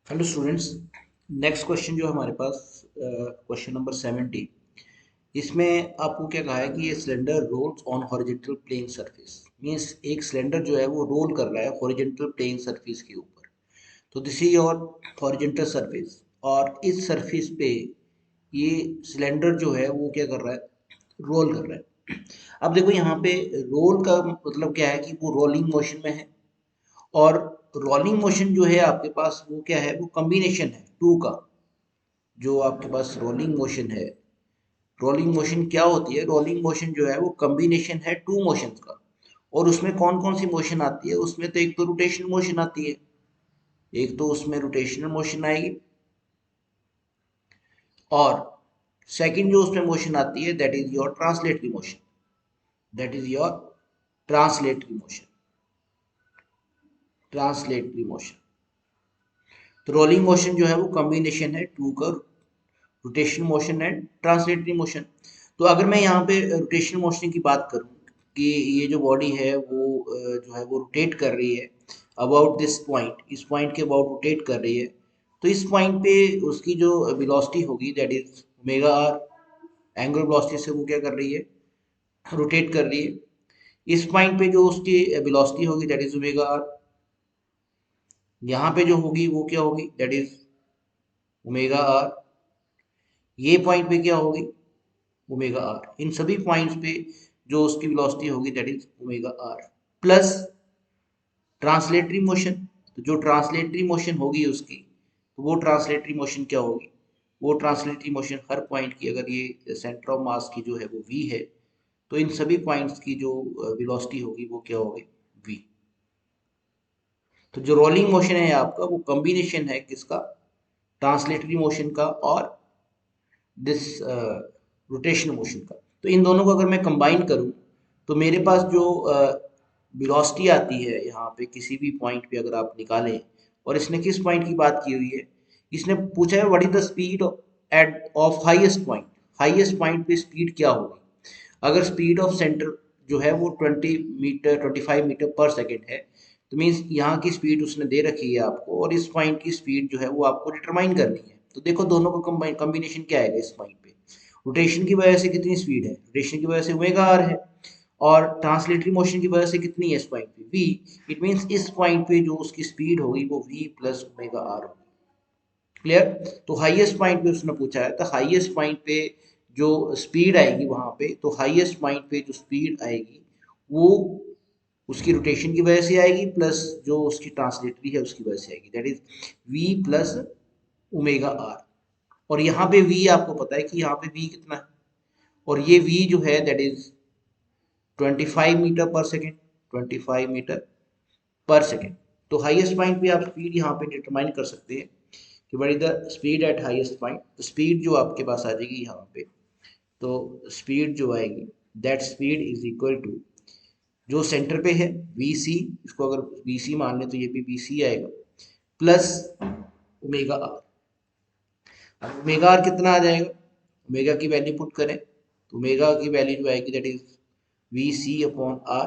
Hello students. Next question जो हमारे पास question number 70। इसमें आपको क्या कहा है कि ये cylinder rolls on horizontal plane surface. Means एक सिलेंडर जो है वो रोल कर रहा है हॉरिजॉन्टल प्लेन सरफेस के ऊपर। तो this is your horizontal surface, और इस सरफेस पे ये सिलेंडर जो है वो क्या कर रहा है, रोल कर रहा है। अब देखो यहाँ पे रोल का मतलब क्या है कि वो रोलिंग मोशन में है। और रोलिंग मोशन जो है आपके पास वो क्या है, वो कॉम्बिनेशन है टू का। जो आपके पास रोलिंग मोशन है, रोलिंग मोशन क्या होती है, रोलिंग मोशन जो है वो कॉम्बिनेशन है टू मोशंस का। और उसमें कौन कौन सी मोशन आती है, उसमें तो एक तो रोटेशनल मोशन आती है, एक तो उसमें रोटेशनल मोशन आएगी, और सेकंड जो उसमें मोशन आती है that is your translatory motion. That is your translatory motion. Translatory motion. तो रोलिंग मोशन जो है वो कॉम्बिनेशन है टू का, rotational motion and translatory motion. तो अगर मैं यहाँ पे रोटेशनल मोशन की बात करूँ कि ये जो बॉडी है वो जो है वो रोटेट कर रही है अबाउट दिस पॉइंट, इस पॉइंट के अबाउट रोटेट कर रही है। तो इस पॉइंट पे उसकी जो वेलोसिटी होगी that is omega r. Angular velocity से वो क्या कर रही है, रोटेट कर रही है। इस पॉइंट पे जो उसकी वेलोसिटी होगी दैट इज ओमेगा आर। यहाँ पे जो होगी वो क्या होगी, दैट इज ओमेगा आर। ये पॉइंट पे क्या होगी, ओमेगा आर। इन सभी पॉइंट्स पे जो उसकी वेलोसिटी होगी that is omega r plus translatory motion. तो जो ट्रांसलेटरी मोशन होगी उसकी, तो वो ट्रांसलेटरी मोशन क्या होगी, वो ट्रांसलेटरी मोशन हर पॉइंट की, अगर ये सेंटर ऑफ मास की जो है वो वी है, तो इन सभी पॉइंट्स की जो वेलोसिटी होगी वो क्या होगी, वी। तो जो रोलिंग मोशन है आपका वो कॉम्बिनेशन है किसका, ट्रांसलेटरी मोशन का और दिस रोटेशनल मोशन का। तो इन दोनों को अगर मैं कंबाइन करूं तो मेरे पास जो वेलोसिटी आती है यहाँ पे किसी भी पॉइंट पे अगर आप निकालें। और इसने किस पॉइंट की बात की हुई है, इसने पूछा है what is the speed at of highest point. Highest point पे स्पीड क्या होगी। अगर स्पीड ऑफ सेंटर जो है वो 20 मीटर 25 मीटर पर सेकेंड है, तो मीन्स यहाँ की स्पीड उसने दे रखी है आपको, और इस पॉइंट की स्पीड जो है वो आपको डिटरमाइन करनी है। तो देखो दोनों का कॉम्बिनेशन क्या आएगा इस पॉइंट पे। रोटेशन की वजह से कितनी स्पीड है, रोटेशन की वजह से ओमेगा आर है, और ट्रांसलेटरी मोशन की वजह से कितनी है इस पॉइंट पे, वी। इट मीन्स इस पॉइंट पे जो उसकी स्पीड होगी वो वी प्लस ओमेगा आर होगी। क्लियर। तो हाईएस्ट पॉइंट पे उसने पूछा है, तो हाईएस्ट पॉइंट पे जो स्पीड आएगी वहां पे, तो हाईएस्ट पॉइंट पे जो स्पीड आएगी वो उसकी रोटेशन की वजह से आएगी, प्लस जो उसकी ट्रांसलेटरी है उसकी वजह से आएगी, that is v plus omega r. और यहाँ पे वी आपको पता है कि यहाँ पे वी कितना है, और ये वी जो है दैट इज 25 मीटर पर सेकेंड। 25 मीटर पर सेकेंड। तो हाईएस्ट पॉइंट पे आप स्पीड यहाँ पे डिटरमाइन कर सकते हैं कि बड़ी the speed at highest point. तो स्पीड जो आपके पास आ जाएगी यहाँ पे, तो स्पीड जो आएगी that speed is equal to जो सेंटर पे है वी सी, इसको अगर वी सी मान लें तो ये भी वी सी आएगा, प्लस ओमेगा आर। अब ओमेगा आर कितना आ जाएगा, ओमेगा की वैल्यू पुट करें तो ओमेगा की वैल्यू जो आएगी that is v c upon r.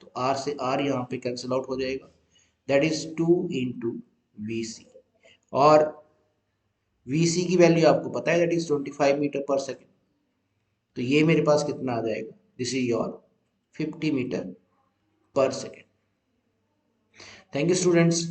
तो आर से आर यहाँ पे कैंसिल आउट हो जाएगा, दैट इज 2 × वी सी। और वी सी की वैल्यू आपको पता है दैट इज 25 मीटर पर सेकेंड। तो ये मेरे पास कितना आ जाएगा, दिस इज योर 50 मीटर पर सेकेंड। Thank you students.